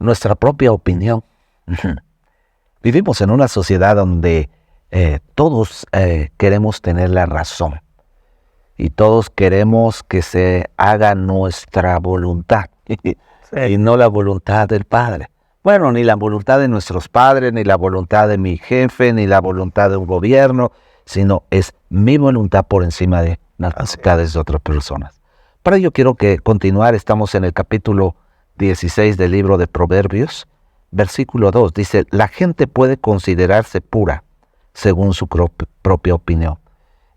nuestra propia opinión. Vivimos en una sociedad donde todos queremos tener la razón y todos queremos que se haga nuestra voluntad y no la voluntad del Padre. Bueno, ni la voluntad de nuestros padres, ni la voluntad de mi jefe, ni la voluntad de un gobierno, sino es mi voluntad por encima de las voluntades de otras personas. Para ello quiero continuar, estamos en el capítulo 16 del libro de Proverbios, versículo 2, dice, la gente puede considerarse pura según su propia opinión.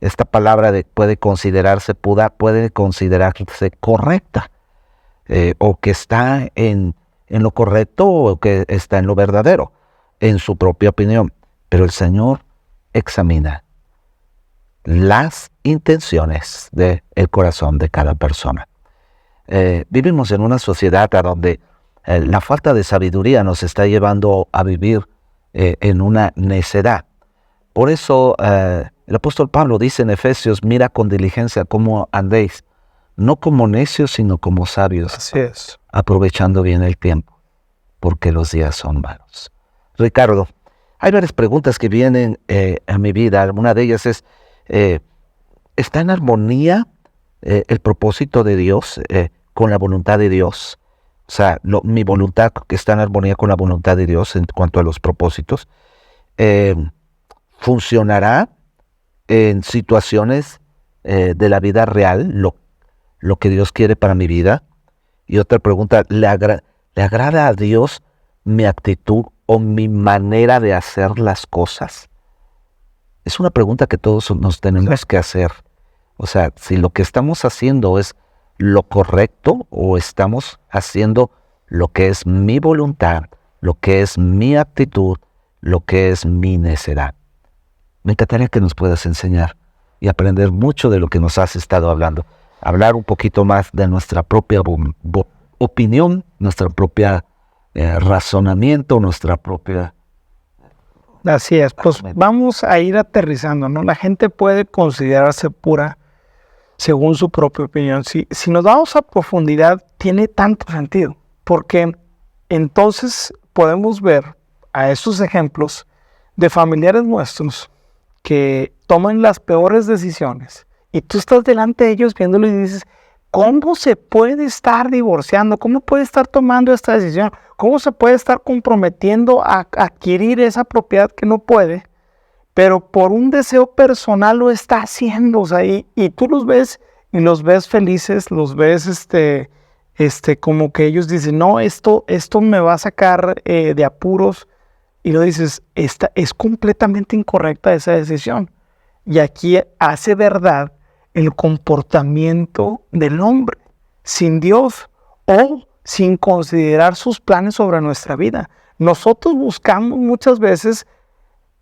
Esta palabra de puede considerarse pura, puede considerarse correcta, o que está en lo correcto o que está en lo verdadero, en su propia opinión. Pero el Señor examina las intenciones del corazón de cada persona. Vivimos en una sociedad a donde la falta de sabiduría nos está llevando a vivir en una necedad. Por eso el apóstol Pablo dice en Efesios, mira con diligencia cómo andéis, no como necios, sino como sabios. Así es. Aprovechando bien el tiempo, porque los días son malos. Ricardo, hay varias preguntas que vienen a mi vida. Una de ellas es, ¿está en armonía el propósito de Dios con la voluntad de Dios? O sea, mi voluntad que está en armonía con la voluntad de Dios en cuanto a los propósitos. ¿Funcionará en situaciones de la vida real lo que Dios quiere para mi vida? Y otra pregunta, ¿le agrada a Dios mi actitud o mi manera de hacer las cosas? Es una pregunta que todos nos tenemos que hacer. O sea, si lo que estamos haciendo es lo correcto o estamos haciendo lo que es mi voluntad, lo que es mi actitud, lo que es mi necedad. Me encantaría que nos puedas enseñar y aprender mucho de lo que nos has estado hablando. Hablar un poquito más de nuestra propia opinión, nuestra propia razonamiento, nuestra propia... Así es, pues vamos a ir aterrizando, ¿no? La gente puede considerarse pura según su propia opinión. Si nos vamos a profundidad, tiene tanto sentido, porque entonces podemos ver a esos ejemplos de familiares nuestros que toman las peores decisiones y tú estás delante de ellos viéndolo y dices, ¿cómo se puede estar divorciando? ¿Cómo puede estar tomando esta decisión? ¿Cómo se puede estar comprometiendo a adquirir esa propiedad que no puede? Pero por un deseo personal lo está haciendo. O sea, y tú los ves y los ves felices, los ves como que ellos dicen, no, esto me va a sacar de apuros. Y lo dices, esta es completamente incorrecta esa decisión. Y aquí hace verdad el comportamiento del hombre sin Dios o sin considerar sus planes sobre nuestra vida. Nosotros buscamos muchas veces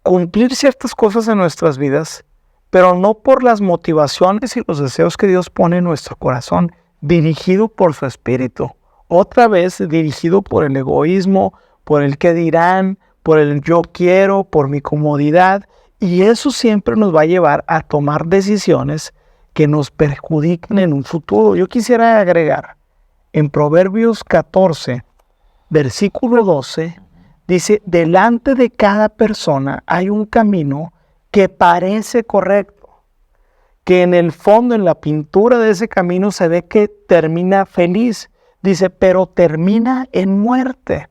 cumplir ciertas cosas en nuestras vidas, pero no por las motivaciones y los deseos que Dios pone en nuestro corazón, dirigido por su espíritu. Otra vez dirigido por el egoísmo, por el qué dirán, por el yo quiero, por mi comodidad. Y eso siempre nos va a llevar a tomar decisiones que nos perjudiquen en un futuro. Yo quisiera agregar, en Proverbios 14, versículo 12, dice, delante de cada persona hay un camino que parece correcto, que en el fondo, en la pintura de ese camino se ve que termina feliz. Dice, pero termina en muerte.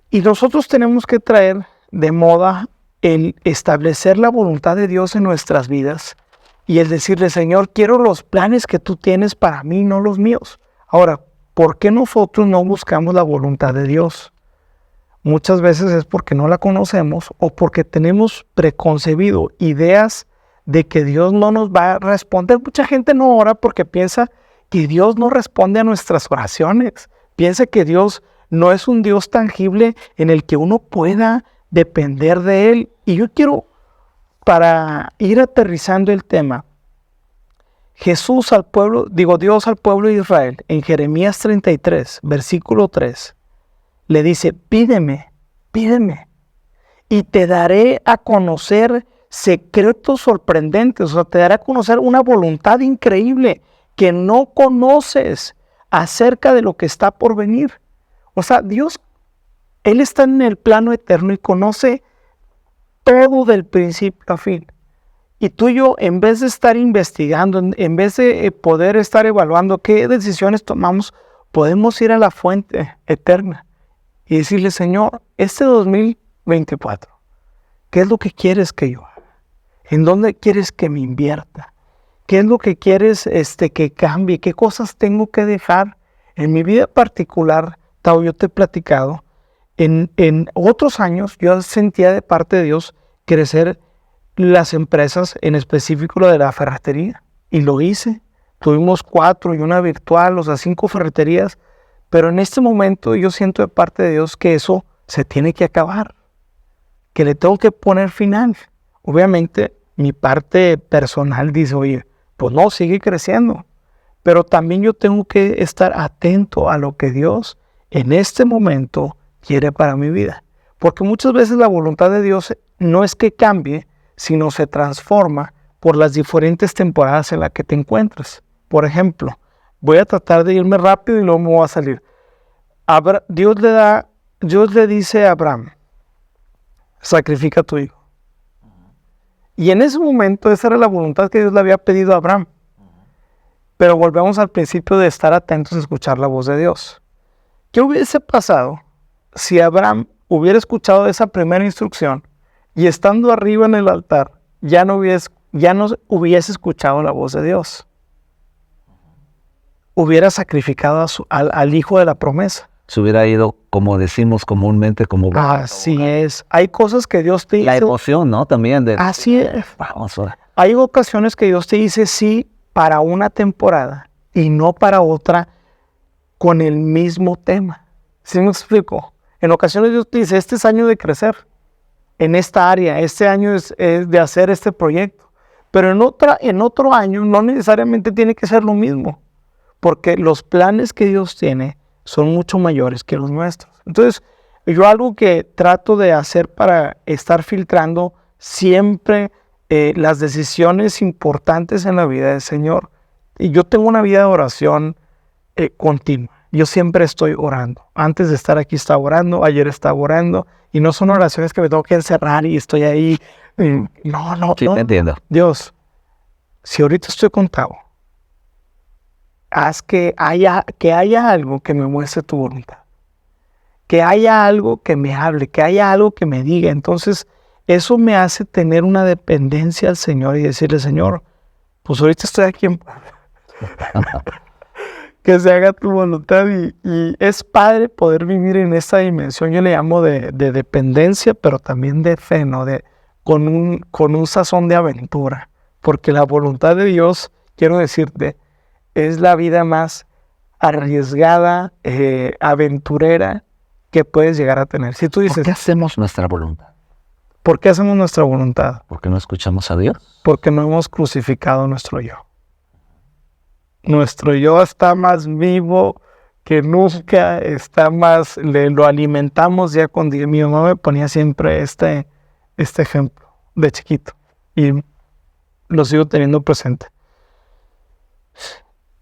Y nosotros tenemos que traer de moda el establecer la voluntad de Dios en nuestras vidas y el decirle, Señor, quiero los planes que tú tienes para mí, no los míos. Ahora, ¿por qué nosotros no buscamos la voluntad de Dios? Muchas veces es porque no la conocemos o porque tenemos preconcebido ideas de que Dios no nos va a responder. Mucha gente no ora porque piensa que Dios no responde a nuestras oraciones. Piensa que Dios no es un Dios tangible en el que uno pueda depender de Él. Y yo quiero, para ir aterrizando el tema, Dios al pueblo de Israel, en Jeremías 33, versículo 3, le dice, pídeme, y te daré a conocer secretos sorprendentes. O sea, te daré a conocer una voluntad increíble que no conoces acerca de lo que está por venir. O sea, Dios, Él está en el plano eterno y conoce todo del principio a fin. Y tú y yo, en vez de estar investigando, en vez de poder estar evaluando qué decisiones tomamos, podemos ir a la fuente eterna y decirle, Señor, este 2024, ¿qué es lo que quieres que yo haga? ¿En dónde quieres que me invierta? ¿Qué es lo que quieres que cambie? ¿Qué cosas tengo que dejar? En mi vida particular, Tao, yo te he platicado, en otros años yo sentía de parte de Dios crecer las empresas, en específico lo de la ferretería, y lo hice. Tuvimos 4 y una virtual, o sea, 5 ferreterías, pero en este momento yo siento de parte de Dios que eso se tiene que acabar, que le tengo que poner final. Obviamente, mi parte personal dice, oye, pues no, sigue creciendo, pero también yo tengo que estar atento a lo que Dios en este momento quiere para mi vida, porque muchas veces la voluntad de Dios no es que cambie, sino se transforma por las diferentes temporadas en las que te encuentras. Por ejemplo, voy a tratar de irme rápido y luego me voy a salir. Dios le dice a Abraham, sacrifica a tu hijo. Y en ese momento esa era la voluntad que Dios le había pedido a Abraham. Pero volvemos al principio de estar atentos a escuchar la voz de Dios. ¿Qué hubiese pasado si Abraham hubiera escuchado esa primera instrucción y estando arriba en el altar ya no hubiese escuchado la voz de Dios? Hubiera sacrificado al hijo de la promesa. Se hubiera ido, como decimos comúnmente, como... Así es. Hay cosas que Dios te dice. La emoción, ¿no? También de... Así es. Vamos ahora. Hay ocasiones que Dios te dice sí para una temporada y no para otra con el mismo tema. ¿Sí me explico? En ocasiones Dios te dice, este es año de crecer en esta área, este año es de hacer este proyecto. Pero en otro año no necesariamente tiene que ser lo mismo, porque los planes que Dios tiene son mucho mayores que los nuestros. Entonces, yo algo que trato de hacer para estar filtrando siempre las decisiones importantes en la vida del Señor. Y yo tengo una vida de oración continua. Yo siempre estoy orando. Antes de estar aquí estaba orando, ayer estaba orando, y no son oraciones que me tengo que encerrar y estoy ahí. No. Sí, te entiendo. Dios, si ahorita estoy contado, haz que haya algo que me muestre tu voluntad, que haya algo que me hable, que haya algo que me diga. Entonces, eso me hace tener una dependencia al Señor y decirle, Señor, pues ahorita estoy aquí en que se haga tu voluntad, y es padre poder vivir en esta dimensión. Yo le llamo de dependencia, pero también de fe, ¿no? Con un sazón de aventura, porque la voluntad de Dios, quiero decirte, es la vida más arriesgada, aventurera que puedes llegar a tener. Si tú dices, ¿por qué hacemos nuestra voluntad? ¿Por qué hacemos nuestra voluntad? ¿Por qué no escuchamos a Dios? Porque no hemos crucificado nuestro yo. Nuestro yo está más vivo que nunca, lo alimentamos ya con Dios. Mi mamá me ponía siempre este ejemplo de chiquito y lo sigo teniendo presente.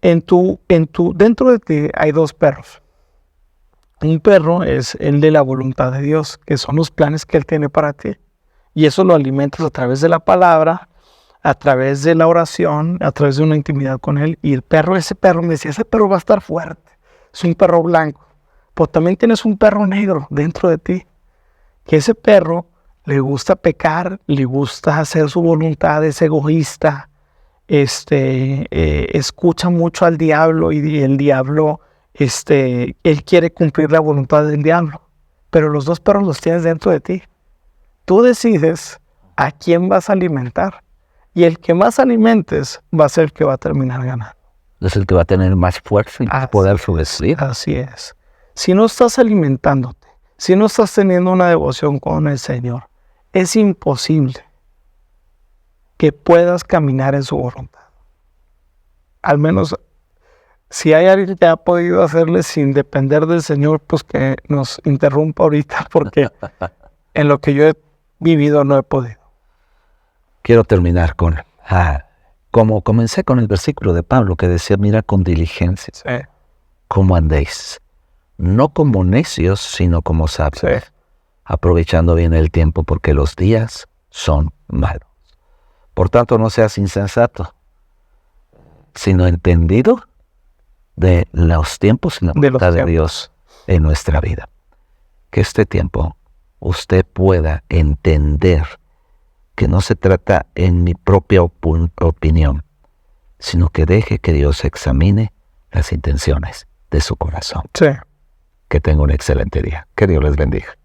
Dentro de ti hay 2 perros. Un perro es el de la voluntad de Dios, que son los planes que Él tiene para ti. Y eso lo alimentas a través de la palabra, a través de la oración, a través de una intimidad con Él. Y ese perro me decía, ese perro va a estar fuerte. Es un perro blanco. Pero también tienes un perro negro dentro de ti. Que ese perro le gusta pecar, le gusta hacer su voluntad, es egoísta. Escucha mucho al diablo, y el diablo, él quiere cumplir la voluntad del diablo. Pero los 2 perros los tienes dentro de ti. Tú decides a quién vas a alimentar. Y el que más alimentes va a ser el que va a terminar ganando. Es el que va a tener más fuerza y poder subsistir. Así es. Si no estás alimentándote, si no estás teniendo una devoción con el Señor, es imposible que puedas caminar en su voluntad. Al menos, si hay alguien que ha podido hacerle sin depender del Señor, pues que nos interrumpa ahorita, porque en lo que yo he vivido no he podido. Quiero terminar como comencé con el versículo de Pablo que decía, mira con diligencia cómo andéis, no como necios, sino como sabios, Sí. aprovechando bien el tiempo, porque los días son malos. Por tanto, no seas insensato, sino entendido de los tiempos y la De los voluntad de tiempos. Dios en nuestra vida. Que este tiempo usted pueda entender que no se trata en mi propia opinión, sino que deje que Dios examine las intenciones de su corazón. Sí. Que tenga un excelente día. Que Dios les bendiga.